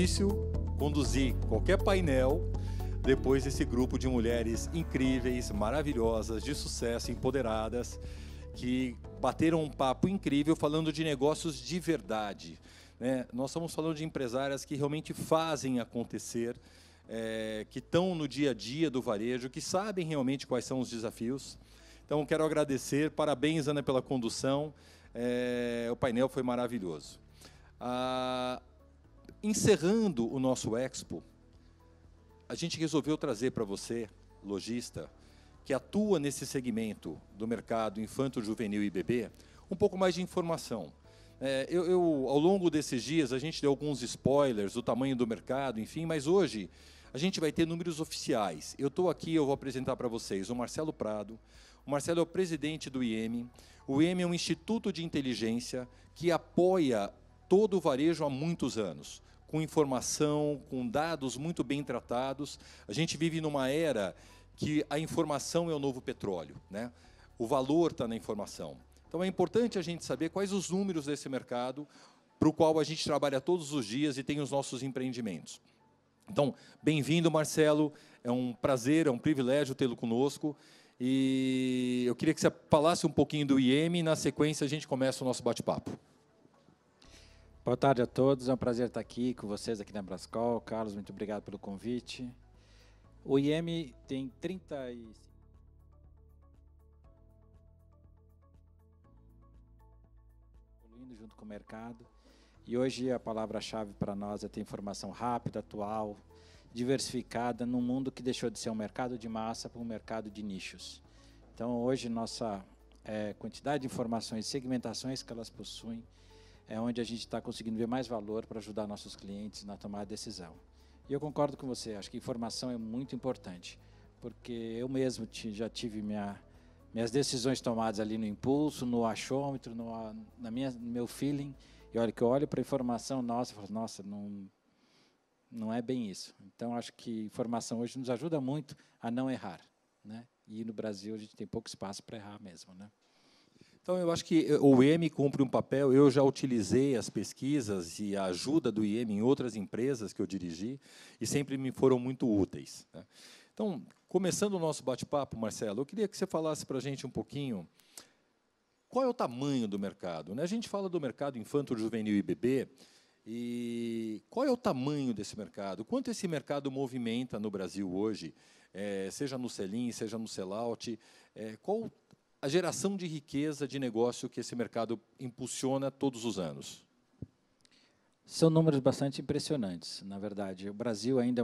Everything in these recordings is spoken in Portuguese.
difícil conduzir qualquer painel depois desse grupo de mulheres incríveis, maravilhosas, de sucesso, empoderadas, que bateram um papo incrível falando de negócios de verdade, né? Nós estamos falando de empresárias que realmente fazem acontecer, que estão no dia a dia do varejo, que sabem realmente quais são os desafios. Então, quero agradecer, parabéns, Ana, pela condução, o painel foi maravilhoso. Encerrando o nosso Expo, a gente resolveu trazer para você, lojista, que atua nesse segmento do mercado infanto, juvenil e bebê, um pouco mais de informação. Ao longo desses dias, a gente deu alguns spoilers do tamanho do mercado, enfim, mas hoje a gente vai ter números oficiais. Eu estou aqui, eu vou apresentar para vocês o Marcelo Prado. O Marcelo é o presidente do IEM. O IEM é um instituto de inteligência que apoia todo o varejo há muitos anos, com informação, com dados muito bem tratados. A gente vive numa era que a informação é o novo petróleo, né? O valor está na informação. Então, é importante a gente saber quais os números desse mercado para o qual a gente trabalha todos os dias e tem os nossos empreendimentos. Então, bem-vindo, Marcelo. É um prazer, é um privilégio tê-lo conosco. E eu queria que você falasse um pouquinho do IEM e, na sequência, a gente começa o nosso bate-papo. Boa tarde a todos, é um prazer estar aqui com vocês aqui na Brascol. Carlos, muito obrigado pelo convite. O IEM tem 35... junto com o mercado. E hoje a palavra-chave para nós é ter informação rápida, atual, diversificada, num mundo que deixou de ser um mercado de massa para um mercado de nichos. Então, hoje, nossa quantidade de informações, segmentações que elas possuem, é onde a gente está conseguindo ver mais valor para ajudar nossos clientes na tomada de decisão. E eu concordo com você, acho que informação é muito importante, porque eu mesmo já tive minhas decisões tomadas ali no impulso, no achômetro, no meu feeling, e olha que eu olho para a informação, nossa, eu falo, nossa, não é bem isso. Então, acho que informação hoje nos ajuda muito a não errar, né? E no Brasil a gente tem pouco espaço para errar mesmo, né? Então, eu acho que o IEM cumpre um papel, eu já utilizei as pesquisas e a ajuda do IEM em outras empresas que eu dirigi, e sempre me foram muito úteis, né? Então, começando o nosso bate-papo, Marcelo, eu queria que você falasse para a gente um pouquinho qual é o tamanho do mercado, né? A gente fala do mercado infanto, juvenil e bebê, e qual é o tamanho desse mercado? Quanto esse mercado movimenta no Brasil hoje, seja no sell-in, seja no sell-out, qual a geração de riqueza de negócio que esse mercado impulsiona todos os anos? São números bastante impressionantes, na verdade. O Brasil ainda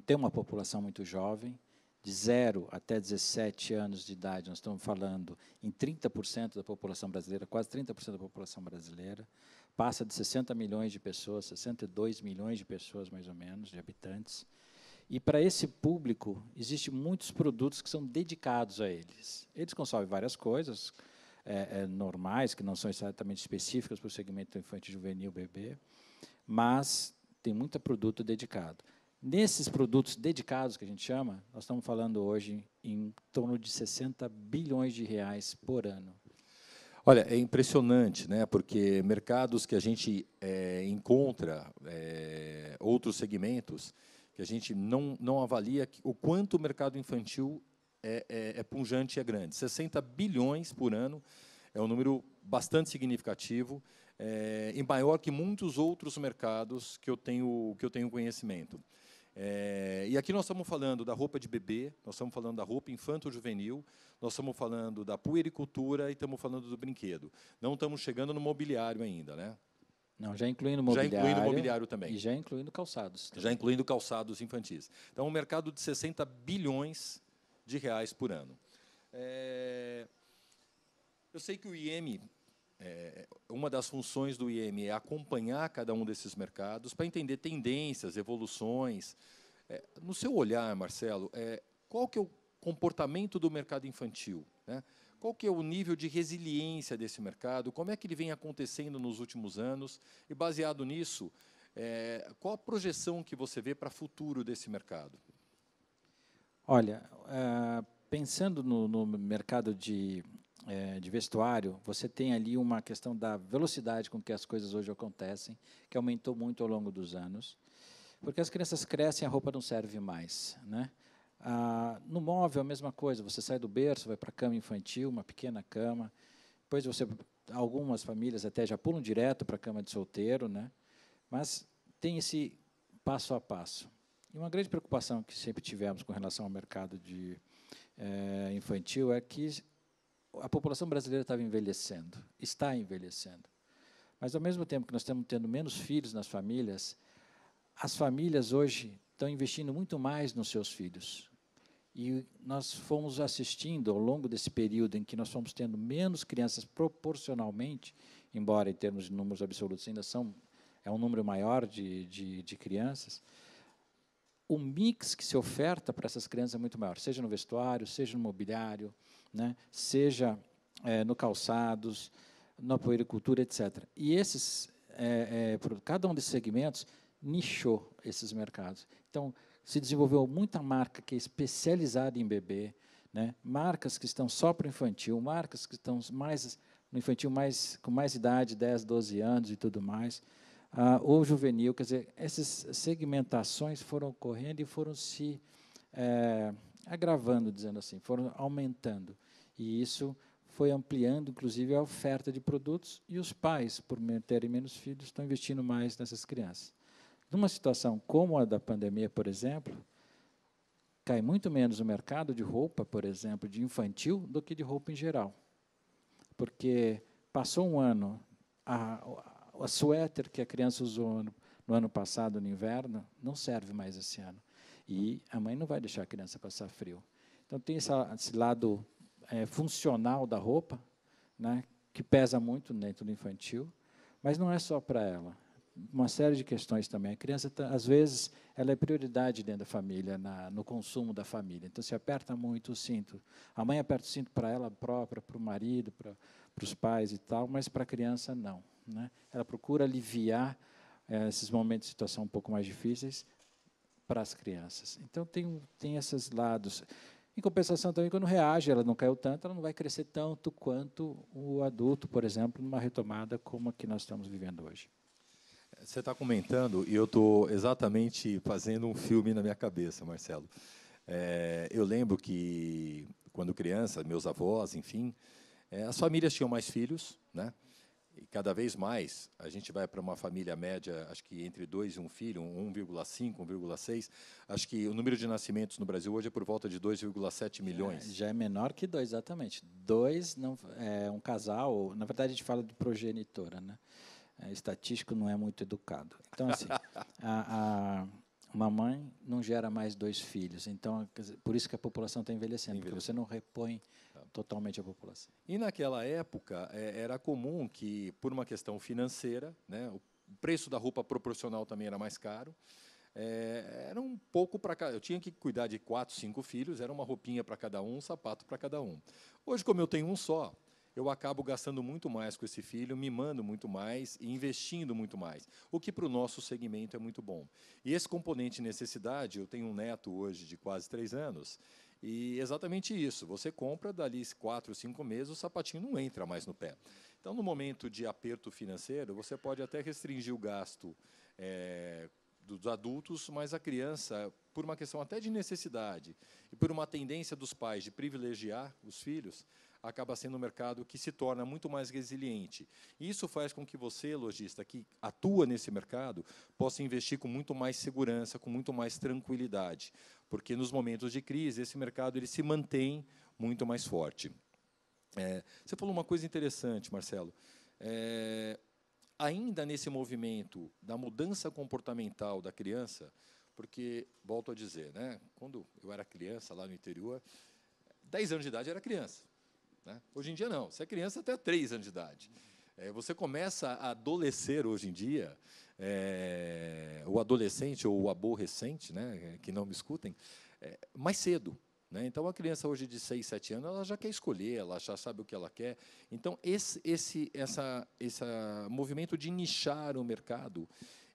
tem uma população muito jovem, de 0 até 17 anos de idade, nós estamos falando em 30% da população brasileira, quase 30% da população brasileira, passa de 60 milhões de pessoas, 62 milhões de pessoas, mais ou menos, de habitantes. E, para esse público, existem muitos produtos que são dedicados a eles. Eles consomem várias coisas normais, que não são exatamente específicas para o segmento infantil, juvenil, bebê, mas tem muito produto dedicado. Nesses produtos dedicados, que a gente chama, nós estamos falando hoje em torno de 60 bilhões de reais por ano. Olha, é impressionante, né? Porque mercados que a gente encontra, outros segmentos, que a gente não avalia o quanto o mercado infantil é pujante e é grande. 60 bilhões por ano é um número bastante significativo, e maior que muitos outros mercados que eu tenho conhecimento. E aqui nós estamos falando da roupa de bebê, nós estamos falando da roupa infanto-juvenil, nós estamos falando da puericultura e estamos falando do brinquedo. Não estamos chegando no mobiliário ainda, né? Não, já incluindo mobiliário. Já incluindo mobiliário também. E já incluindo calçados. Também. Já incluindo calçados infantis. Então, um mercado de 60 bilhões de reais por ano. Eu sei que o IEM, uma das funções do IEM é acompanhar cada um desses mercados para entender tendências, evoluções. No seu olhar, Marcelo, qual que é o comportamento do mercado infantil, né? Qual que é o nível de resiliência desse mercado? Como é que ele vem acontecendo nos últimos anos? E, baseado nisso, qual a projeção que você vê para o futuro desse mercado? Olha, pensando no mercado de vestuário, você tem ali uma questão da velocidade com que as coisas hoje acontecem, que aumentou muito ao longo dos anos, porque as crianças crescem, a roupa não serve mais, né? No móvel, a mesma coisa, você sai do berço, vai para a cama infantil, uma pequena cama, depois algumas famílias até já pulam direto para a cama de solteiro, né? Mas tem esse passo a passo. E uma grande preocupação que sempre tivemos com relação ao mercado infantil é que a população brasileira estava envelhecendo, está envelhecendo. Mas, ao mesmo tempo que nós estamos tendo menos filhos nas famílias, as famílias hoje estão investindo muito mais nos seus filhos. E nós fomos assistindo, ao longo desse período em que nós fomos tendo menos crianças proporcionalmente, embora em termos de números absolutos ainda é um número maior de crianças, o mix que se oferta para essas crianças é muito maior, seja no vestuário, seja no mobiliário, né, seja no calçados, na puericultura, etc. E cada um desses segmentos nichou esses mercados. Então, se desenvolveu muita marca que é especializada em bebê, né, marcas que estão só para o infantil, marcas que estão no infantil com mais idade, 10, 12 anos e tudo mais, ou juvenil, quer dizer, essas segmentações foram ocorrendo e foram se agravando, dizendo assim, foram aumentando. E isso foi ampliando, inclusive, a oferta de produtos, e os pais, por terem menos filhos, estão investindo mais nessas crianças. Numa situação como a da pandemia, por exemplo, cai muito menos o mercado de roupa, por exemplo, de infantil, do que de roupa em geral. Porque passou um ano, a suéter que a criança usou no ano passado, no inverno, não serve mais esse ano. E a mãe não vai deixar a criança passar frio. Então, tem esse lado funcional da roupa, né, que pesa muito dentro do infantil, mas não é só para ela. Uma série de questões também. A criança, às vezes, ela é prioridade dentro da família, no consumo da família. Então, se aperta muito o cinto. A mãe aperta o cinto para ela própria, para o marido, para os pais e tal, mas para a criança, não, né? Ela procura aliviar esses momentos de situação um pouco mais difíceis para as crianças. Então, tem esses lados. Em compensação, também, quando reage, ela não caiu tanto, ela não vai crescer tanto quanto o adulto, por exemplo, numa retomada como a que nós estamos vivendo hoje. Você está comentando e eu estou exatamente fazendo um filme na minha cabeça, Marcelo. Eu lembro que, quando criança, meus avós, enfim, as famílias tinham mais filhos, né? E cada vez mais a gente vai para uma família média, acho que entre 2 e 1 filho, 1,5, 1,6. Acho que o número de nascimentos no Brasil hoje é por volta de 2,7 milhões. Já é menor que 2, exatamente. 2 não, é um casal, na verdade a gente fala de progenitora, né? Estatístico não é muito educado. Então, assim, uma mãe não gera mais 2 filhos. Então, por isso que a população está envelhecendo, porque você não repõe totalmente a população. E naquela época era comum que, por uma questão financeira, né, o preço da roupa proporcional também era mais caro. Era um pouco para cada. Eu tinha que cuidar de 4, 5 filhos, era uma roupinha para cada um sapato para cada um. Hoje, como eu tenho um só, eu acabo gastando muito mais com esse filho, mimando muito mais e investindo muito mais, o que para o nosso segmento é muito bom. E esse componente necessidade, eu tenho um neto hoje de quase 3 anos, e exatamente isso, você compra, dali 4, 5 meses, o sapatinho não entra mais no pé. Então, no momento de aperto financeiro, você pode até restringir o gasto dos adultos, mas a criança, por uma questão até de necessidade e por uma tendência dos pais de privilegiar os filhos, acaba sendo um mercado que se torna muito mais resiliente. E isso faz com que você, lojista, que atua nesse mercado, possa investir com muito mais segurança, com muito mais tranquilidade, porque nos momentos de crise, esse mercado ele se mantém muito mais forte. Você falou uma coisa interessante, Marcelo. Ainda nesse movimento da mudança comportamental da criança, porque, volto a dizer, né, quando eu era criança, lá no interior, 10 anos de idade era criança. Né? Hoje em dia, não. Você é criança até 3 anos de idade. Você começa a adolescer hoje em dia, o adolescente ou o aborrecente, né, que não me escutem, mais cedo. Né? Então, a criança hoje de 6, 7 anos, ela já quer escolher, ela já sabe o que ela quer. Então, esse movimento de nichar o mercado,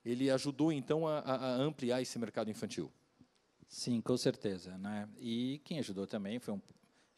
ele ajudou, então, a ampliar esse mercado infantil. Sim, com certeza. Né? E quem ajudou também foi,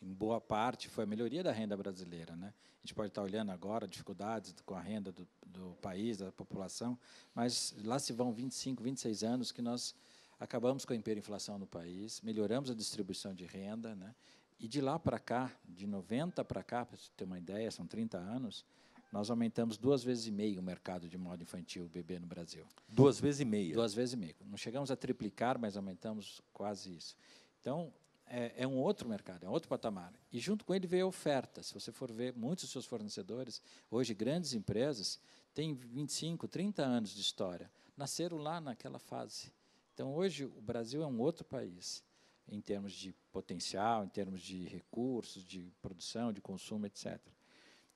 em boa parte, foi a melhoria da renda brasileira, né? A gente pode estar olhando agora dificuldades com a renda do país, da população, mas lá se vão 25, 26 anos que nós acabamos com a hiperinflação no país, melhoramos a distribuição de renda, né? E de lá para cá, de 90 para cá, para você ter uma ideia, são 30 anos, nós aumentamos 2,5 vezes o mercado de moda infantil bebê no Brasil. 2,5 vezes? 2,5 vezes. Não chegamos a triplicar, mas aumentamos quase isso. Então, é um outro mercado, é um outro patamar. E junto com ele veio a oferta. Se você for ver, muitos dos seus fornecedores, hoje grandes empresas, têm 25, 30 anos de história. Nasceram lá naquela fase. Então, hoje, o Brasil é um outro país, em termos de potencial, em termos de recursos, de produção, de consumo, etc.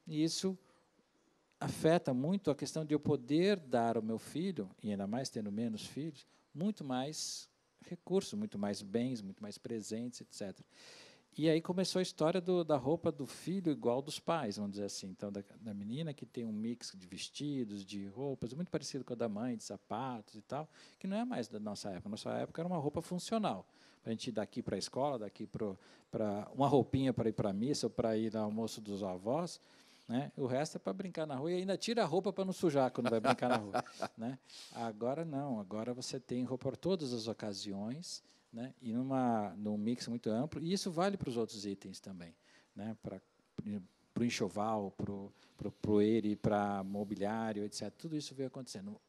E isso afeta muito a questão de eu poder dar ao meu filho, e ainda mais tendo menos filhos, muito mais recursos, muito mais bens, muito mais presentes, etc. E aí começou a história da roupa do filho igual dos pais, vamos dizer assim. Então, da menina que tem um mix de vestidos, de roupas, muito parecido com a da mãe, de sapatos e tal, que não é mais da nossa época. Nossa época era uma roupa funcional. Para a gente ir daqui para a escola, daqui para uma roupinha para ir para a missa ou para ir ao almoço dos avós, né? O resto é para brincar na rua e ainda tira a roupa para não sujar quando vai brincar na rua, né? Agora não, agora você tem roupa para todas as ocasiões, né? E num mix muito amplo, e isso vale para os outros itens também, né? Para o enxoval, para o proeire, para mobiliário, etc. Tudo isso veio acontecendo.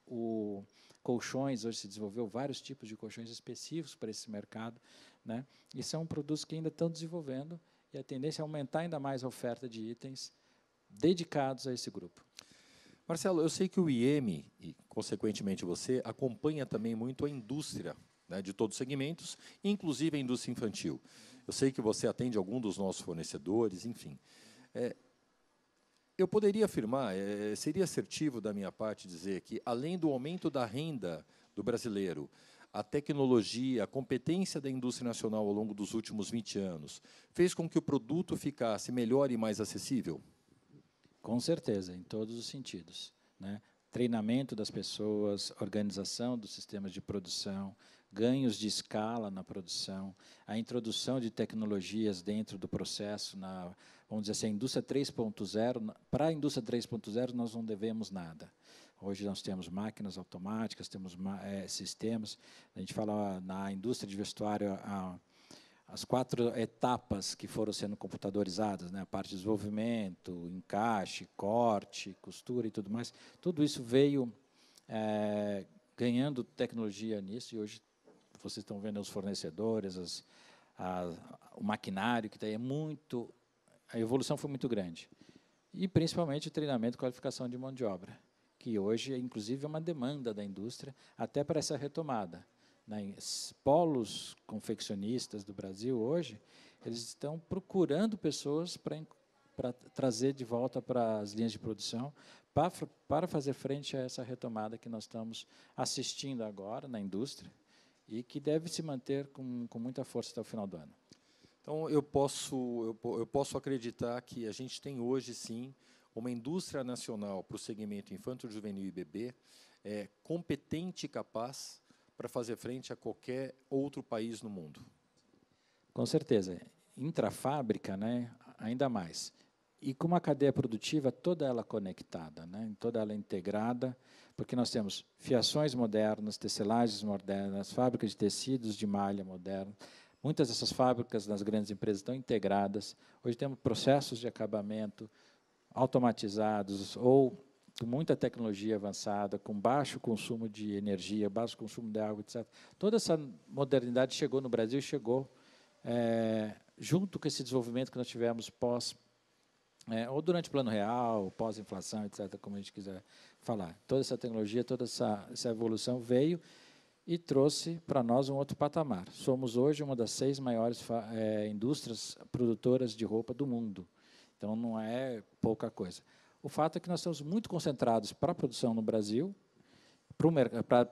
Colchões, hoje se desenvolveu vários tipos de colchões específicos para esse mercado, né? E são produtos que ainda estão desenvolvendo, e a tendência é aumentar ainda mais a oferta de itens dedicados a esse grupo. Marcelo, eu sei que o IEM, e consequentemente você, acompanha também muito a indústria, né, de todos os segmentos, inclusive a indústria infantil. Eu sei que você atende algum dos nossos fornecedores, enfim. Eu poderia afirmar, seria assertivo da minha parte dizer que, além do aumento da renda do brasileiro, a tecnologia, a competência da indústria nacional ao longo dos últimos 20 anos, fez com que o produto ficasse melhor e mais acessível? Com certeza, em todos os sentidos, né? Treinamento das pessoas, organização dos sistemas de produção, ganhos de escala na produção, a introdução de tecnologias dentro do processo, vamos dizer assim, a indústria 3.0, para a indústria 3.0 nós não devemos nada. Hoje nós temos máquinas automáticas, temos sistemas, a gente fala na indústria de vestuário, as 4 etapas que foram sendo computadorizadas, né? A parte de desenvolvimento, encaixe, corte, costura e tudo mais, tudo isso veio ganhando tecnologia nisso, e hoje vocês estão vendo os fornecedores, o maquinário, que daí a evolução foi muito grande. E, principalmente, o treinamento e qualificação de mão de obra, que hoje, inclusive, é uma demanda da indústria, até para essa retomada. Polos confeccionistas do Brasil hoje, eles estão procurando pessoas para trazer de volta para as linhas de produção, para fazer frente a essa retomada que nós estamos assistindo agora na indústria e que deve se manter com muita força até o final do ano. Então, eu posso acreditar que a gente tem hoje, sim, uma indústria nacional para o segmento infanto, juvenil e bebê competente e capaz para fazer frente a qualquer outro país no mundo. Com certeza. Intrafábrica, né, ainda mais. E com uma cadeia produtiva toda ela conectada, né, toda ela integrada, porque nós temos fiações modernas, tecelagens modernas, fábricas de tecidos de malha moderna. Muitas dessas fábricas nas grandes empresas estão integradas. Hoje temos processos de acabamento automatizados ou com muita tecnologia avançada, com baixo consumo de energia, baixo consumo de água, etc. Toda essa modernidade chegou no Brasil e chegou junto com esse desenvolvimento que nós tivemos ou durante o Plano Real, pós-inflação, etc., como a gente quiser falar. Toda essa tecnologia, toda essa evolução veio e trouxe para nós um outro patamar. Somos hoje uma das 6 maiores indústrias produtoras de roupa do mundo. Então, não é pouca coisa. O fato é que nós estamos muito concentrados para a produção no Brasil, para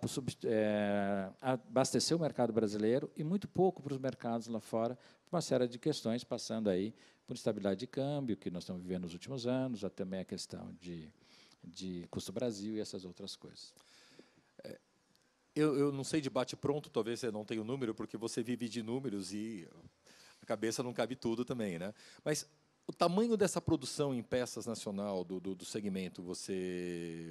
abastecer o mercado brasileiro, e muito pouco para os mercados lá fora, por uma série de questões, passando aí por estabilidade de câmbio, que nós estamos vivendo nos últimos anos, até também a questão de custo Brasil e essas outras coisas. Eu não sei de bate-pronto, talvez você não tenha o número, porque você vive de números e cabeça não cabe tudo também, né? Mas o tamanho dessa produção em peças nacional do segmento, você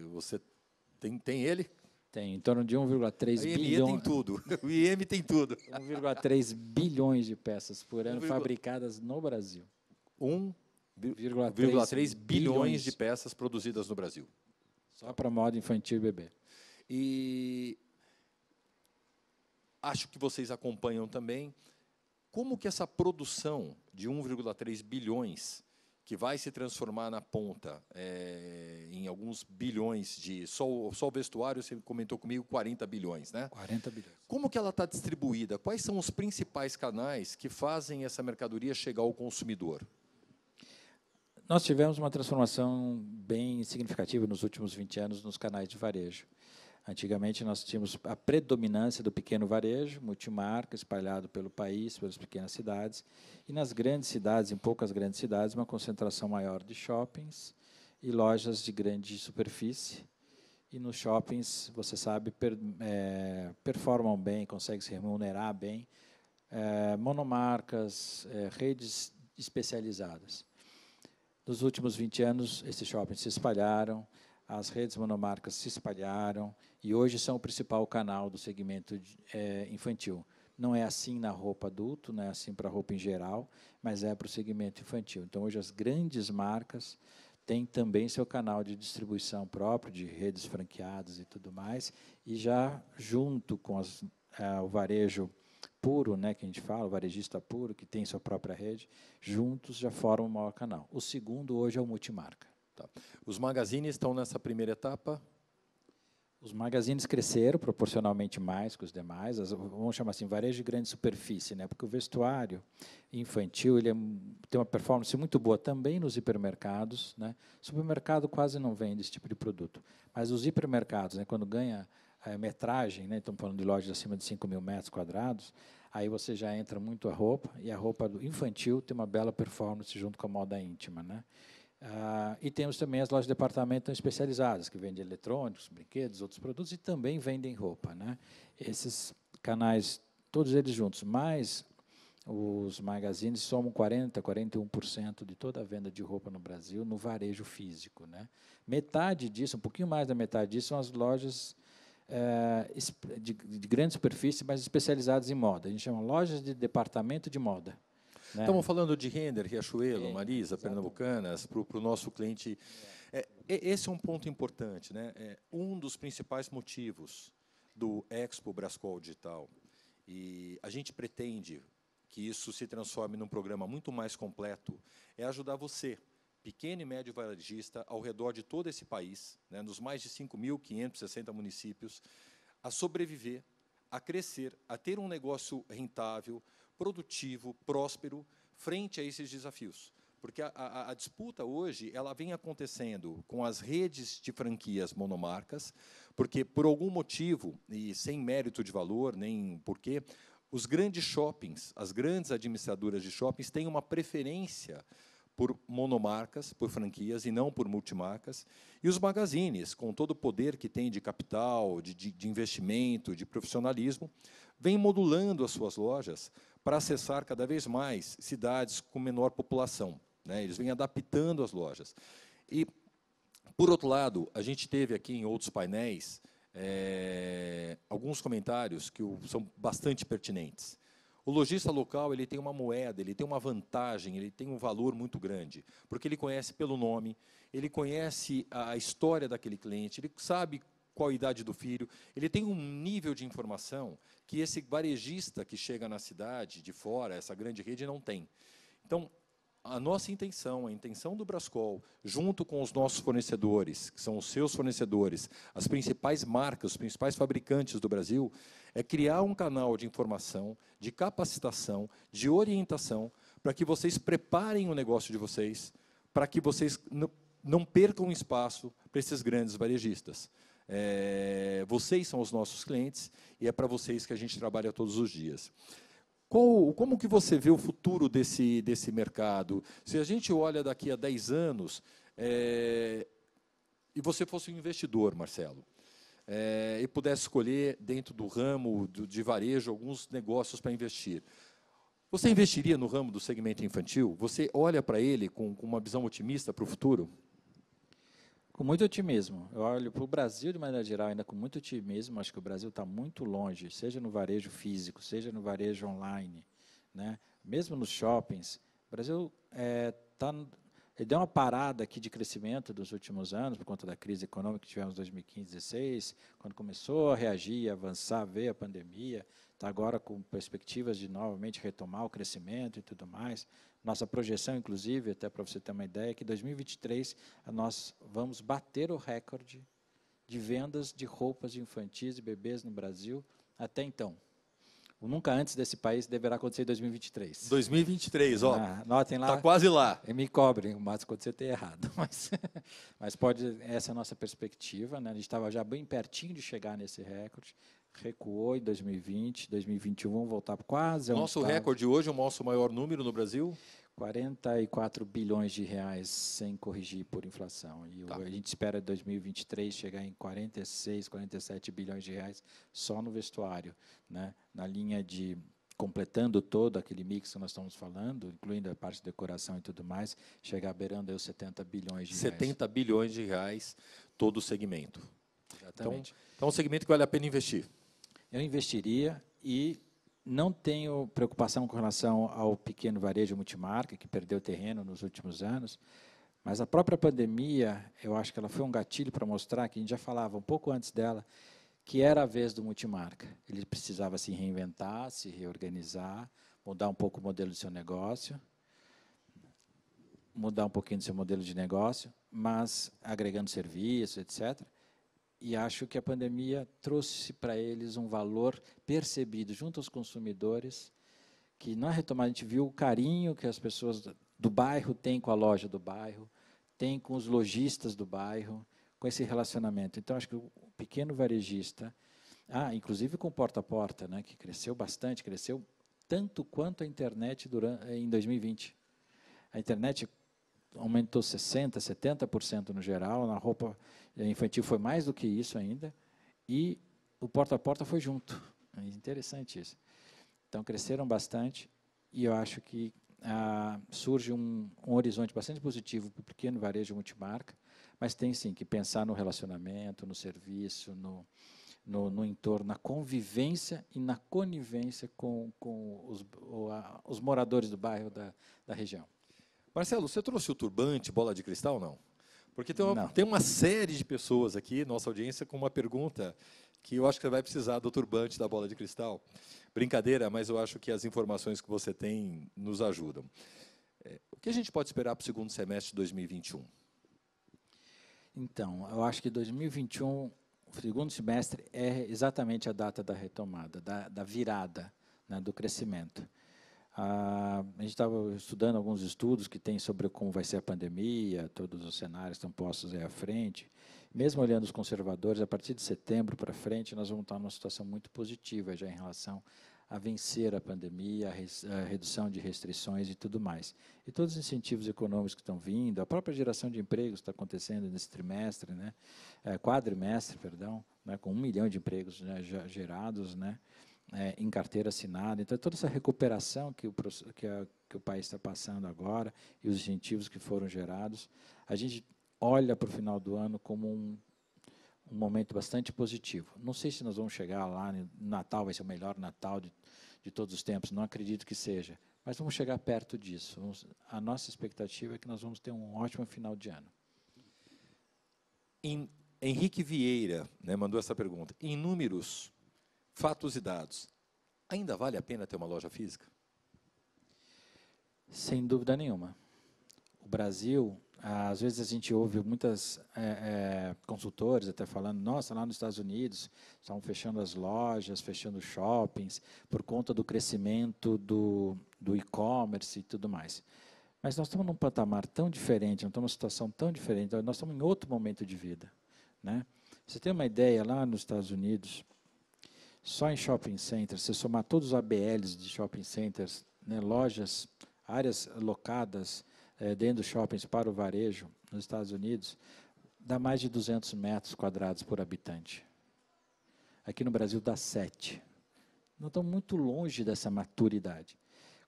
tem ele? Tem em torno de 1,3 A IME tem bilhão, tudo. O IEM tem tudo. 1,3 bilhões de peças por ano fabricadas no Brasil. 1,3 bilhões de peças produzidas no Brasil. Só para moda infantil e bebê. E acho que vocês acompanham também como que essa produção de 1,3 bilhões, que vai se transformar na ponta em alguns bilhões de... Só o vestuário, você comentou comigo, 40 bilhões, né? 40 bilhões. Como que ela está distribuída? Quais são os principais canais que fazem essa mercadoria chegar ao consumidor? Nós tivemos uma transformação bem significativa nos últimos 20 anos nos canais de varejo. Antigamente, nós tínhamos a predominância do pequeno varejo, multimarca, espalhado pelo país, pelas pequenas cidades, e nas grandes cidades, em poucas grandes cidades, uma concentração maior de shoppings e lojas de grande superfície. E nos shoppings, você sabe, performam bem, conseguem se remunerar bem, monomarcas, redes especializadas. Nos últimos 20 anos, esses shoppings se espalharam, as redes monomarcas se espalharam e hoje são o principal canal do segmento infantil. Não é assim na roupa adulto, não é assim para a roupa em geral, mas é para o segmento infantil. Então, hoje, as grandes marcas têm também seu canal de distribuição próprio, de redes franqueadas e tudo mais, e já junto com o varejo puro, né, que a gente fala, o varejista puro, que tem sua própria rede, juntos já formam o maior canal. O segundo, hoje, é o multimarca. Tá. Os magazines estão nessa primeira etapa? Os magazines cresceram proporcionalmente mais que os demais, vamos chamar assim, varejo de grande superfície, né? Porque o vestuário infantil tem uma performance muito boa também nos hipermercados, né? Supermercado quase não vende esse tipo de produto, mas os hipermercados, né, quando ganha metragem, né, estamos falando de lojas acima de 5.000 metros quadrados, aí você já entra muito a roupa, e a roupa do infantil tem uma bela performance junto com a moda íntima, né? E temos também as lojas de departamento especializadas, que vendem eletrônicos, brinquedos, outros produtos, e também vendem roupa, né? Esses canais, todos eles juntos, mais os magazines, somam 41% de toda a venda de roupa no Brasil no varejo físico, né? Metade disso, um pouquinho mais da metade disso, são as lojas de grande superfície, mas especializadas em moda. A gente chama lojas de departamento de moda. Né? Estamos falando de Renner, Riachuelo, Marisa, Pernambucanas, para o nosso cliente. Esse é um ponto importante, né? Um dos principais motivos do Expo Brascol Digital, e a gente pretende que isso se transforme num programa muito mais completo, é ajudar você, pequeno e médio varejista, ao redor de todo esse país, né, nos mais de 5.560 municípios, a sobreviver, a crescer, a ter um negócio rentável, produtivo, próspero, frente a esses desafios. Porque a disputa hoje ela vem acontecendo com as redes de franquias monomarcas, porque, por algum motivo, e sem mérito de valor, nem porquê, os grandes shoppings, as grandes administradoras de shoppings têm uma preferência por monomarcas, por franquias, e não por multimarcas. E os magazines, com todo o poder que tem de capital, de investimento, de profissionalismo, vêm modulando as suas lojas para acessar cada vez mais cidades com menor população, né? Eles vêm adaptando as lojas. E, por outro lado, a gente teve aqui em outros painéis alguns comentários que são bastante pertinentes. O lojista local ele tem uma moeda, ele tem uma vantagem, ele tem um valor muito grande, porque ele conhece pelo nome, ele conhece a história daquele cliente, ele sabe qual a idade do filho, ele tem um nível de informação que esse varejista que chega na cidade, de fora, essa grande rede, não tem. Então, a nossa intenção, a intenção do Brascol, junto com os nossos fornecedores, que são os seus fornecedores, as principais marcas, os principais fabricantes do Brasil, é criar um canal de informação, de capacitação, de orientação, para que vocês preparem o negócio de vocês, para que vocês não percam espaço para esses grandes varejistas. Vocês são os nossos clientes e é para vocês que a gente trabalha todos os dias. Como que você vê o futuro desse mercado? Se a gente olha daqui a 10 anos, e você fosse um investidor, Marcelo, e pudesse escolher dentro do ramo de varejo alguns negócios para investir, Você investiria no ramo do segmento infantil? Você olha para ele com uma visão otimista para o futuro? Com muito otimismo. Eu olho para o Brasil, de maneira geral, ainda com muito otimismo. Acho que o Brasil está muito longe, seja no varejo físico, seja no varejo online, né? Mesmo nos shoppings. O Brasil ele deu uma parada aqui de crescimento dos últimos anos, por conta da crise econômica que tivemos em 2015, 2016, quando começou a reagir, a avançar, veio a pandemia, está agora com perspectivas de novamente retomar o crescimento e tudo mais. Nossa projeção, inclusive, até para você ter uma ideia, é que em 2023 nós vamos bater o recorde de vendas de roupas infantis e bebês no Brasil até então. O nunca antes desse país deverá acontecer em 2023. 2023, ó. Notem lá. Está quase lá. E me cobrem, mas quando você tem errado. Mas pode, essa é a nossa perspectiva, né? A gente estava já bem pertinho de chegar nesse recorde, recuou em 2020, 2021 vamos voltar quase ao Nosso recorde hoje, o nosso maior número no Brasil? 44 bilhões de reais sem corrigir por inflação. E a gente espera em 2023 chegar em 46, 47 bilhões de reais só no vestuário, né? Na linha de completando todo aquele mix que nós estamos falando, incluindo a parte de decoração e tudo mais, chegar beirando aí os 70 bilhões de reais. 70 bilhões de reais todo o segmento. Exatamente. Então é um segmento que vale a pena investir. Eu investiria e não tenho preocupação com relação ao pequeno varejo multimarca, que perdeu terreno nos últimos anos, mas a própria pandemia, eu acho que ela foi um gatilho para mostrar, que a gente já falava um pouco antes dela, que era a vez do multimarca. Ele precisava se reinventar, se reorganizar, mudar um pouco o modelo de seu negócio, mudar um pouquinho do seu modelo de negócio, mas agregando serviços, etc. E acho que a pandemia trouxe para eles um valor percebido junto aos consumidores, que na retomada a gente viu o carinho que as pessoas do bairro têm com a loja do bairro, têm com os lojistas do bairro, com esse relacionamento. Então, acho que o pequeno varejista, inclusive com porta a porta, né, que cresceu bastante, cresceu tanto quanto a internet em 2020. A internet aumentou 60%, 70% no geral, na roupa infantil foi mais do que isso ainda, e o porta a porta foi junto. É interessante isso. Então, cresceram bastante, e eu acho que surge um horizonte bastante positivo para o pequeno varejo multimarca, mas tem sim que pensar no relacionamento, no serviço, no entorno, na convivência e na conivência com os moradores do bairro, da região. Marcelo, você trouxe o turbante, bola de cristal, não? Porque tem uma série de pessoas aqui, nossa audiência, com uma pergunta que eu acho que você vai precisar do turbante da bola de cristal. Brincadeira, mas eu acho que as informações que você tem nos ajudam. O que a gente pode esperar para o segundo semestre de 2021? Então, eu acho que 2021, o segundo semestre, é exatamente a data da retomada, da virada, né, do crescimento. A gente estava estudando alguns estudos que tem sobre como vai ser a pandemia, todos os cenários estão postos aí à frente. Mesmo olhando os conservadores, a partir de setembro para frente, nós vamos estar numa situação muito positiva já em relação a vencer a pandemia, a redução de restrições e tudo mais. E todos os incentivos econômicos que estão vindo, a própria geração de empregos está acontecendo nesse trimestre, né? Quadrimestre, perdão, né? Com 1 milhão de empregos, né, já gerados, né? Em carteira assinada. Então, toda essa recuperação que o país está passando agora e os incentivos que foram gerados, a gente olha para o final do ano como um momento bastante positivo. Não sei se nós vamos chegar lá, no Natal vai ser o melhor Natal de todos os tempos, não acredito que seja, mas vamos chegar perto disso. A nossa expectativa é que nós vamos ter um ótimo final de ano. Henrique Vieira, né, mandou essa pergunta. Em números, fatos e dados, ainda vale a pena ter uma loja física? Sem dúvida nenhuma. O Brasil, às vezes a gente ouve muitas consultores até falando, nossa, lá nos Estados Unidos estão fechando as lojas, fechando shoppings, por conta do crescimento do e-commerce e tudo mais. Mas nós estamos num patamar tão diferente, nós estamos numa situação tão diferente, nós estamos em outro momento de vida, né? Você tem uma ideia, lá nos Estados Unidos, só em shopping centers, se somar todos os ABLs de shopping centers, né, lojas, áreas locadas dentro dos shoppings para o varejo, nos Estados Unidos, dá mais de 200 metros quadrados por habitante. Aqui no Brasil dá 7. Nós estamos muito longe dessa maturidade.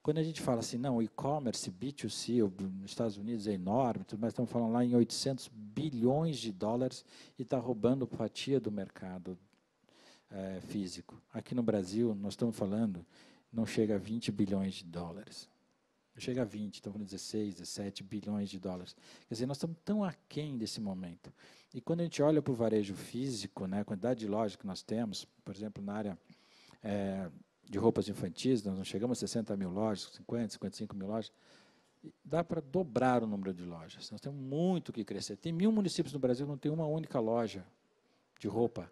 Quando a gente fala assim, não, o e-commerce, B2C, nos Estados Unidos é enorme, mas estamos falando lá em 800 bilhões de dólares e está roubando fatia do mercado físico. Aqui no Brasil, nós estamos falando, não chega a 20 bilhões de dólares. Não chega a 20, estamos falando 16, 17 bilhões de dólares. Quer dizer, nós estamos tão aquém desse momento. E quando a gente olha para o varejo físico, né, a quantidade de lojas que nós temos, por exemplo, na área de roupas infantis, nós não chegamos a 60 mil lojas, 50, 55 mil lojas, dá para dobrar o número de lojas. Nós temos muito o que crescer. Tem 1000 municípios no Brasil que não tem uma única loja de roupa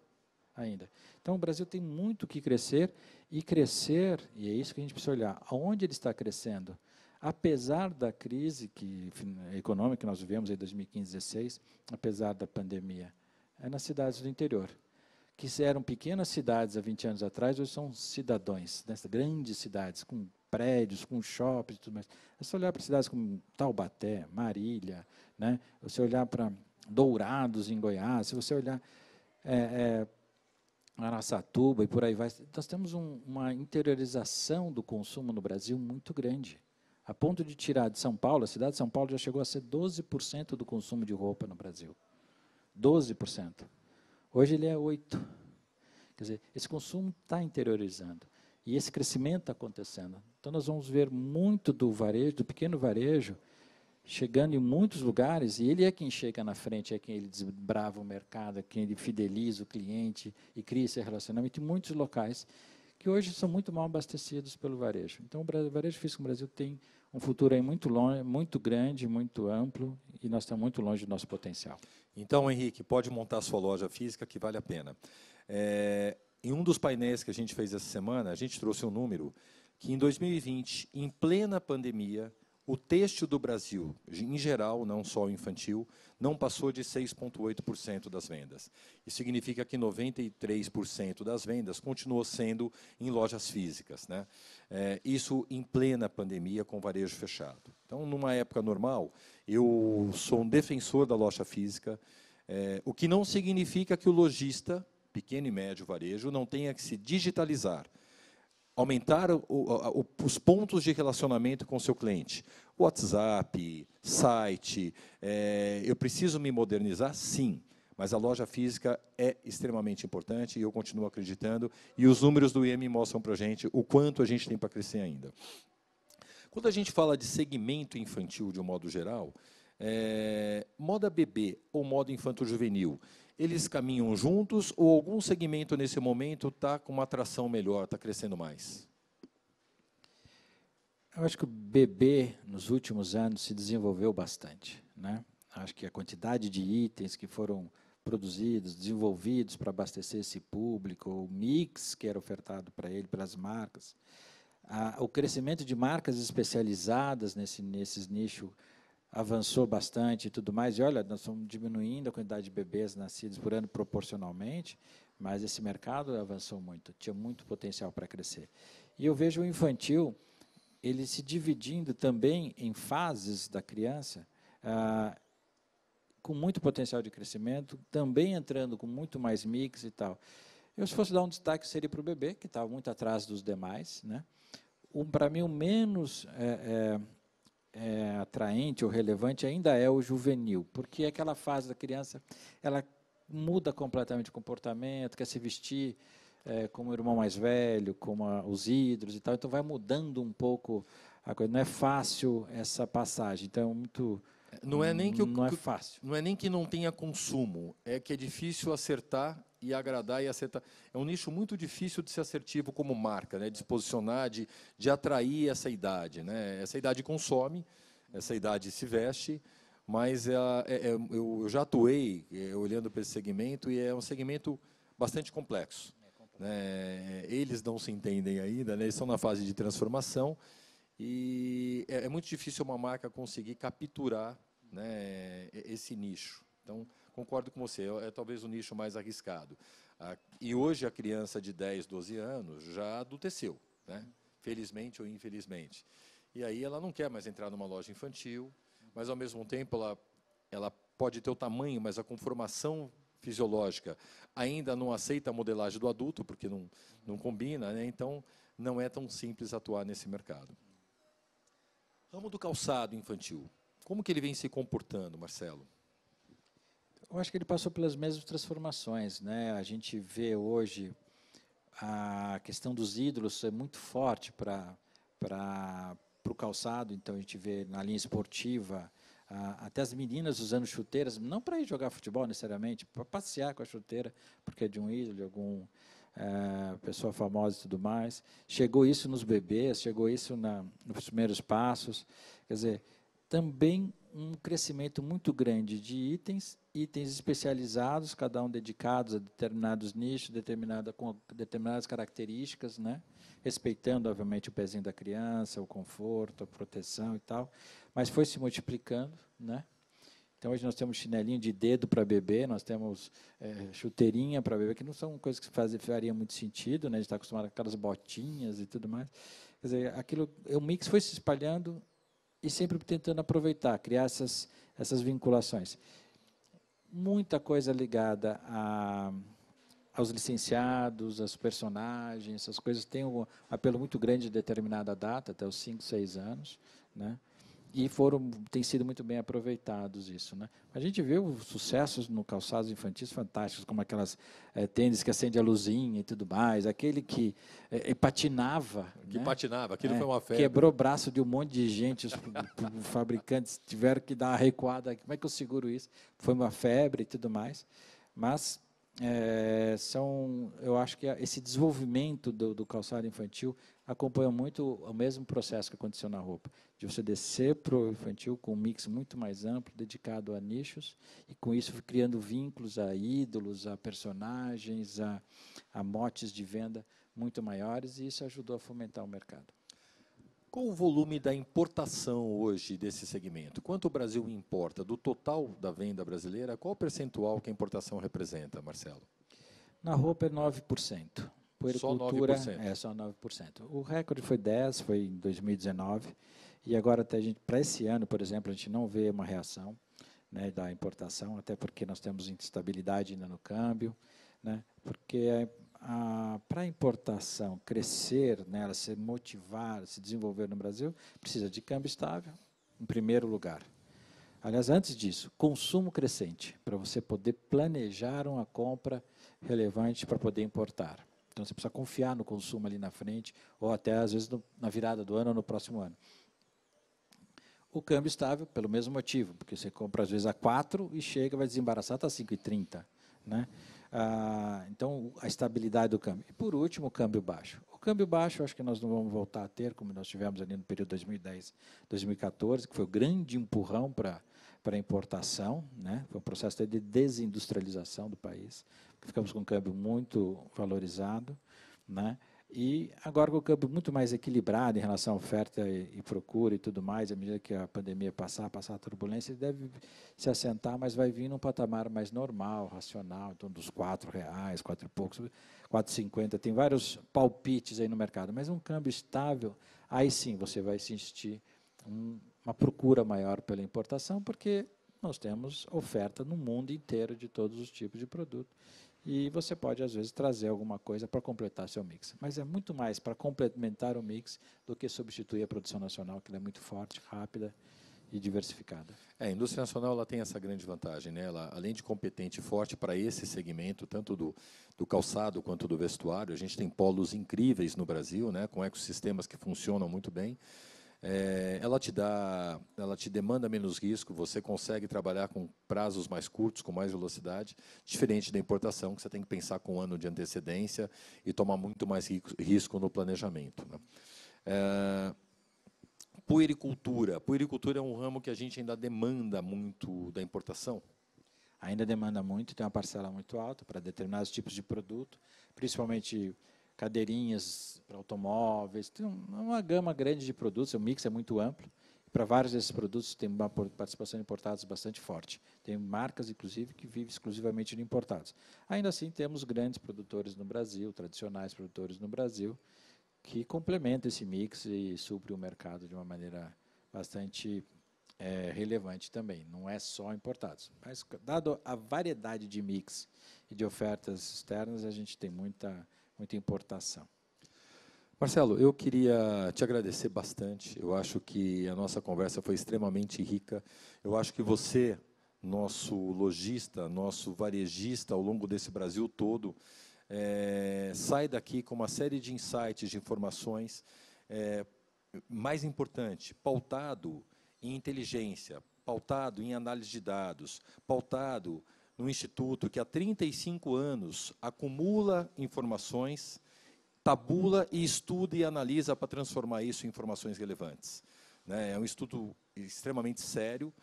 ainda. Então, o Brasil tem muito o que crescer, e é isso que a gente precisa olhar, aonde ele está crescendo. Apesar da crise econômica que nós vivemos em 2015, 2016, apesar da pandemia, é nas cidades do interior, que eram pequenas cidades há 20 anos atrás, hoje são cidadões, nessas grandes cidades, com prédios, com shoppings e tudo mais. É só olhar para cidades como Taubaté, Marília, né? Você olhar para Dourados, em Goiás, se você olhar Araçatuba e por aí vai, nós temos uma interiorização do consumo no Brasil muito grande, a ponto de tirar de São Paulo, a cidade de São Paulo já chegou a ser 12% do consumo de roupa no Brasil. 12%. Hoje ele é 8%. Quer dizer, esse consumo está interiorizando. E esse crescimento está acontecendo. Então, nós vamos ver muito do varejo, do pequeno varejo, chegando em muitos lugares, e ele é quem chega na frente, é quem ele desbrava o mercado, é quem ele fideliza o cliente e cria esse relacionamento em muitos locais, que hoje são muito mal abastecidos pelo varejo. Então, o varejo físico no Brasil tem um futuro aí muito longe, muito grande, muito amplo, e nós estamos muito longe do nosso potencial. Então, Henrique, pode montar a sua loja física, que vale a pena. Em um dos painéis que a gente fez essa semana, a gente trouxe um número que, em 2020, em plena pandemia, o têxtil do Brasil, em geral, não só o infantil, não passou de 6,8% das vendas. Isso significa que 93% das vendas continuou sendo em lojas físicas, né? Isso em plena pandemia, com varejo fechado. Então, numa época normal, eu sou um defensor da loja física, o que não significa que o lojista, pequeno e médio varejo, não tenha que se digitalizar, aumentar os pontos de relacionamento com o seu cliente. WhatsApp, site, eu preciso me modernizar? Sim, mas a loja física é extremamente importante e eu continuo acreditando, e os números do IEM mostram para a gente o quanto a gente tem para crescer ainda. Quando a gente fala de segmento infantil de um modo geral, moda bebê ou moda infanto-juvenil, eles caminham juntos ou algum segmento nesse momento está com uma atração melhor, está crescendo mais? Eu acho que o bebê, nos últimos anos, se desenvolveu bastante, né? Acho que a quantidade de itens que foram produzidos, desenvolvidos para abastecer esse público, o mix que era ofertado para ele, pelas marcas, o crescimento de marcas especializadas nesses nichos avançou bastante e tudo mais. E, olha, nós estamos diminuindo a quantidade de bebês nascidos por ano proporcionalmente, mas esse mercado avançou muito, tinha muito potencial para crescer. E eu vejo o infantil, ele se dividindo também em fases da criança, com muito potencial de crescimento, também entrando com muito mais mix e tal. Eu, se fosse dar um destaque, seria para o bebê, que estava muito atrás dos demais, né? Para mim, o menos atraente ou relevante ainda é o juvenil, porque aquela fase da criança, ela muda completamente o comportamento, quer se vestir como o irmão mais velho, como os ídolos e tal, então vai mudando um pouco a coisa. Não é fácil essa passagem, então é muito... Não é nem que não é fácil. Não é nem que não tenha consumo, é que é difícil acertar e agradar e acertar. É um nicho muito difícil de ser assertivo como marca, né? De se posicionar, de atrair essa idade, né? Essa idade consome, essa idade se veste, mas eu já atuei olhando para esse segmento, e é um segmento bastante complexo. Né? Eles não se entendem ainda, né? Eles estão na fase de transformação, e é muito difícil uma marca conseguir capturar, né, esse nicho. Então, concordo com você, é talvez o nicho mais arriscado. E hoje a criança de 10, 12 anos já adulteceu, né? Felizmente ou infelizmente. E aí ela não quer mais entrar numa loja infantil, mas, ao mesmo tempo, ela pode ter o tamanho, mas a conformação fisiológica ainda não aceita a modelagem do adulto, porque não combina, né? Então, não é tão simples atuar nesse mercado. Ramo do calçado infantil. Como que ele vem se comportando, Marcelo? Eu acho que ele passou pelas mesmas transformações, né? A gente vê hoje a questão dos ídolos é muito forte para o calçado, então a gente vê na linha esportiva até as meninas usando chuteiras, não para ir jogar futebol necessariamente, para passear com a chuteira, porque é de um ídolo, de algum pessoa famosa e tudo mais. Chegou isso nos bebês, chegou isso nos primeiros passos. Quer dizer, também um crescimento muito grande de itens especializados, cada um dedicados a determinados nichos, com determinadas características, né? Respeitando, obviamente, o pezinho da criança, o conforto, a proteção e tal, mas foi se multiplicando, né? Então, hoje nós temos chinelinho de dedo para bebê, nós temos chuteirinha para bebê, que não são coisas que faria muito sentido, né? A gente está acostumado com aquelas botinhas e tudo mais. Quer dizer, o mix foi se espalhando e sempre tentando aproveitar, criar essas vinculações. Muita coisa ligada aos licenciados, aos personagens, essas coisas têm um apelo muito grande de determinada data, até os 5, 6 anos, né? E têm sido muito bem aproveitados isso, né? A gente viu sucessos no calçados infantis fantásticos, como aquelas tênis que acende a luzinha e tudo mais, aquele que patinava. Que né? patinava, aquilo foi uma febre. Quebrou o braço de um monte de gente, os fabricantes tiveram que dar uma recuada, como é que eu seguro isso? Foi uma febre e tudo mais, mas eu acho que esse desenvolvimento do calçado infantil acompanha muito o mesmo processo que aconteceu na roupa, de você descer para o infantil com um mix muito mais amplo, dedicado a nichos, e com isso criando vínculos a ídolos, a personagens, a motes de venda muito maiores, e isso ajudou a fomentar o mercado. Qual o volume da importação hoje desse segmento? Quanto o Brasil importa? Do total da venda brasileira, qual o percentual que a importação representa, Marcelo? Na roupa é 9%. Puericultura só 9%? Só 9%. O recorde foi 10%, foi em 2019. E agora, para esse ano, por exemplo, a gente não vê uma reação, né, da importação, até porque nós temos instabilidade ainda no câmbio, né, porque para a importação crescer, né, ela se motivar, se desenvolver no Brasil, precisa de câmbio estável, em primeiro lugar. Aliás, antes disso, consumo crescente, para você poder planejar uma compra relevante para poder importar. Então, você precisa confiar no consumo ali na frente, ou até, às vezes, na virada do ano ou no próximo ano. O câmbio estável, pelo mesmo motivo, porque você compra, às vezes, a 4 e chega, vai desembaraçar, está a 5,30. Né? Então, a estabilidade do câmbio. E, por último, o câmbio baixo. O câmbio baixo, acho que nós não vamos voltar a ter, como nós tivemos ali no período 2010, 2014, que foi o grande empurrão para a importação, né? Foi um processo de desindustrialização do país, ficamos com um câmbio muito valorizado, né? E agora com o câmbio muito mais equilibrado em relação à oferta e procura e tudo mais, à medida que a pandemia passar a turbulência, ele deve se assentar, mas vai vir num patamar mais normal, racional, em torno dos R$4, 4 e poucos, 4,50, tem vários palpites aí no mercado, mas um câmbio estável, aí sim você vai insistir uma procura maior pela importação, porque nós temos oferta no mundo inteiro de todos os tipos de produto. E você pode, às vezes, trazer alguma coisa para completar seu mix. Mas é muito mais para complementar o mix do que substituir a produção nacional, que ela é muito forte, rápida e diversificada. A indústria nacional ela tem essa grande vantagem, né? Ela, além de competente e forte para esse segmento, tanto do calçado quanto do vestuário, a gente tem polos incríveis no Brasil, né? Com ecossistemas que funcionam muito bem. Ela te demanda menos risco, você consegue trabalhar com prazos mais curtos, com mais velocidade, diferente da importação, que você tem que pensar com um ano de antecedência e tomar muito mais risco no planejamento. Né? Puericultura. Puericultura é um ramo que a gente ainda demanda muito da importação? Ainda demanda muito, tem uma parcela muito alta para determinados tipos de produto, principalmente cadeirinhas para automóveis, tem uma gama grande de produtos, o mix é muito amplo, e para vários desses produtos tem uma participação de importados bastante forte. Tem marcas, inclusive, que vivem exclusivamente de importados. Ainda assim, temos grandes produtores no Brasil, tradicionais produtores no Brasil, que complementam esse mix e suprem o mercado de uma maneira bastante relevante também. Não é só importados, mas, dado a variedade de mix e de ofertas externas, a gente tem muita importação. Marcelo, eu queria te agradecer bastante. Eu acho que a nossa conversa foi extremamente rica. Eu acho que você, nosso lojista, nosso varejista ao longo desse Brasil todo, sai daqui com uma série de insights, de informações, mais importante, pautado em inteligência, pautado em análise de dados, pautado no instituto que há 35 anos acumula informações, tabula e estuda e analisa para transformar isso em informações relevantes. Né? É um estudo extremamente sério,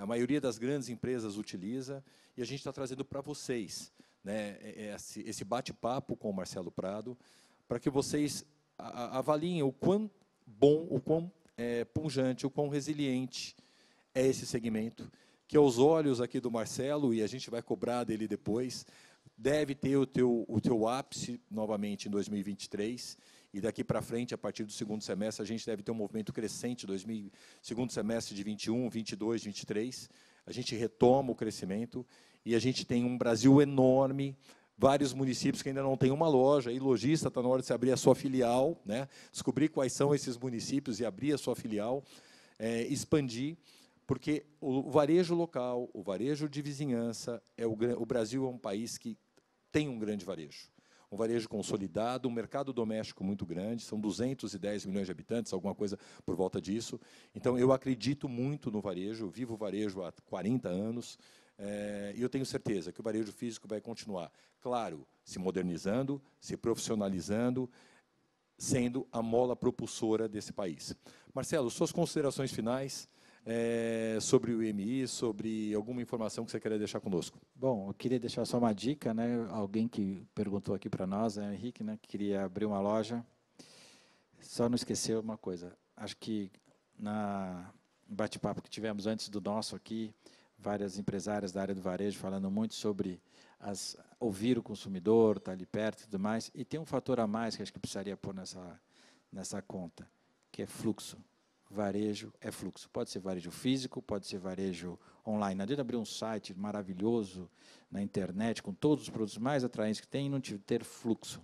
a maioria das grandes empresas utiliza, e a gente está trazendo para vocês, né, esse bate-papo com o Marcelo Prado, para que vocês avaliem o quão bom, o quão pujante, o quão resiliente é esse segmento, que aos olhos aqui do Marcelo, e a gente vai cobrar dele depois, deve ter o teu ápice novamente em 2023, e daqui para frente, a partir do segundo semestre, a gente deve ter um movimento crescente, segundo semestre de 21, 22, 23, a gente retoma o crescimento, e a gente tem um Brasil enorme, vários municípios que ainda não têm uma loja, e lojista está na hora de se abrir a sua filial, né? Descobrir quais são esses municípios e abrir a sua filial, expandir, porque o varejo local, o varejo de vizinhança, o Brasil é um país que tem um grande varejo. Um varejo consolidado, um mercado doméstico muito grande, são 210 milhões de habitantes, alguma coisa por volta disso. Então, eu acredito muito no varejo, eu vivo o varejo há 40 anos, e eu tenho certeza que o varejo físico vai continuar, claro, se modernizando, se profissionalizando, sendo a mola propulsora desse país. Marcelo, suas considerações finais sobre o IMI, sobre alguma informação que você queria deixar conosco? Bom, eu queria deixar só uma dica, né? Alguém que perguntou aqui para nós, Henrique, né, que queria abrir uma loja. Só não esquecer uma coisa. Acho que no bate-papo que tivemos antes do nosso aqui, várias empresárias da área do varejo falando muito sobre ouvir o consumidor, estar ali perto e tudo mais. E tem um fator a mais que acho que precisaria pôr nessa conta, que é fluxo. Varejo é fluxo. Pode ser varejo físico, pode ser varejo online. Não adianta abrir um site maravilhoso na internet, com todos os produtos mais atraentes que tem, e não ter fluxo.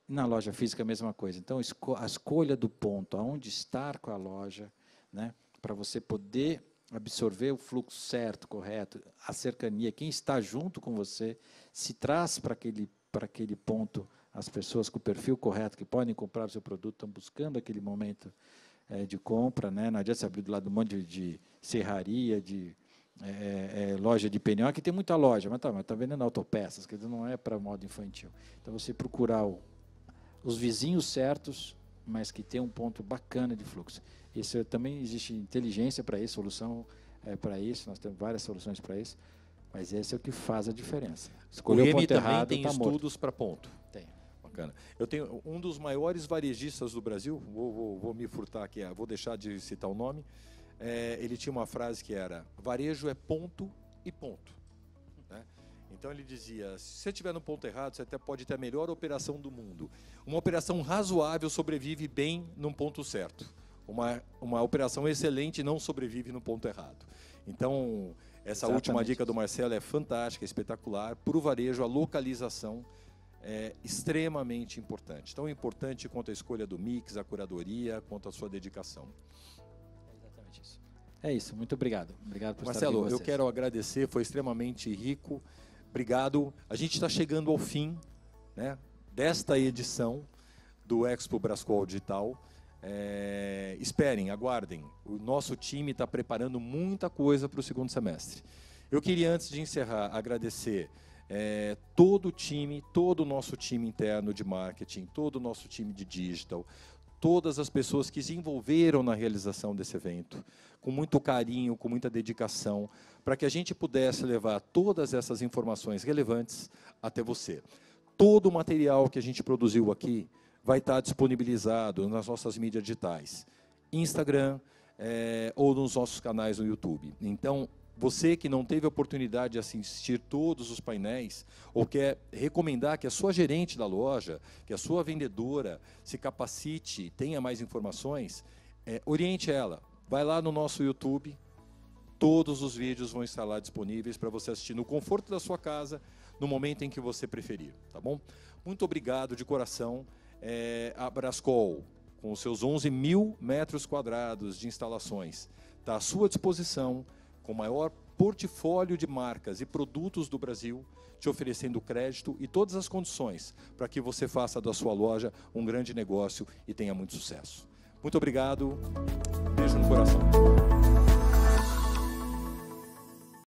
Na loja física, a mesma coisa. Então, a escolha do ponto, aonde estar com a loja, né, para você poder absorver o fluxo certo, correto, a cercania, quem está junto com você, se traz para aquele ponto as pessoas com o perfil correto, que podem comprar o seu produto, estão buscando aquele momento de compra, né? Não adianta você abrir do lado de um monte de serraria, de loja de pneu. Aqui tem muita loja, mas tá vendendo autopeças, quer dizer, não é para modo infantil. Então, você procurar os vizinhos certos, mas que tem um ponto bacana de fluxo. Isso também existe inteligência para isso, solução para isso, nós temos várias soluções para isso, mas esse é o que faz a diferença. Escolher o ponto errado, tem estudos para ponto. Tem. Bacana. Eu tenho um dos maiores varejistas do Brasil, vou me furtar aqui, vou deixar de citar o nome, ele tinha uma frase que era: varejo é ponto e ponto. Né? Então ele dizia, se você estiver no ponto errado, você até pode ter a melhor operação do mundo. Uma operação razoável sobrevive bem num ponto certo. Uma operação excelente não sobrevive no ponto errado. Então, essa última dica do Marcelo é fantástica, espetacular. Para o varejo, a localização é extremamente importante. Tão importante quanto a escolha do mix, a curadoria, quanto a sua dedicação. É exatamente isso. É isso, muito obrigado. Obrigado por Marcelo, estar aqui com eu quero agradecer, foi extremamente rico. Obrigado. A gente está chegando ao fim, né, desta edição do Expo Brascoal Digital. Esperem, aguardem. O nosso time está preparando muita coisa para o segundo semestre. Eu queria, antes de encerrar, agradecer todo o nosso time interno de marketing, todo o nosso time de digital, todas as pessoas que se envolveram na realização desse evento, com muito carinho, com muita dedicação, para que a gente pudesse levar todas essas informações relevantes até você. Todo o material que a gente produziu aqui vai estar disponibilizado nas nossas mídias digitais, Instagram ou nos nossos canais no YouTube. Então, você que não teve a oportunidade de assistir todos os painéis, ou quer recomendar que a sua gerente da loja, que a sua vendedora se capacite, tenha mais informações, oriente ela. Vai lá no nosso YouTube, todos os vídeos vão estar lá disponíveis para você assistir no conforto da sua casa, no momento em que você preferir, tá bom? Muito obrigado de coração. A Brascol, com os seus 11.000 metros quadrados de instalações, está à sua disposição, com o maior portfólio de marcas e produtos do Brasil, te oferecendo crédito e todas as condições para que você faça da sua loja um grande negócio e tenha muito sucesso. Muito obrigado, beijo no coração.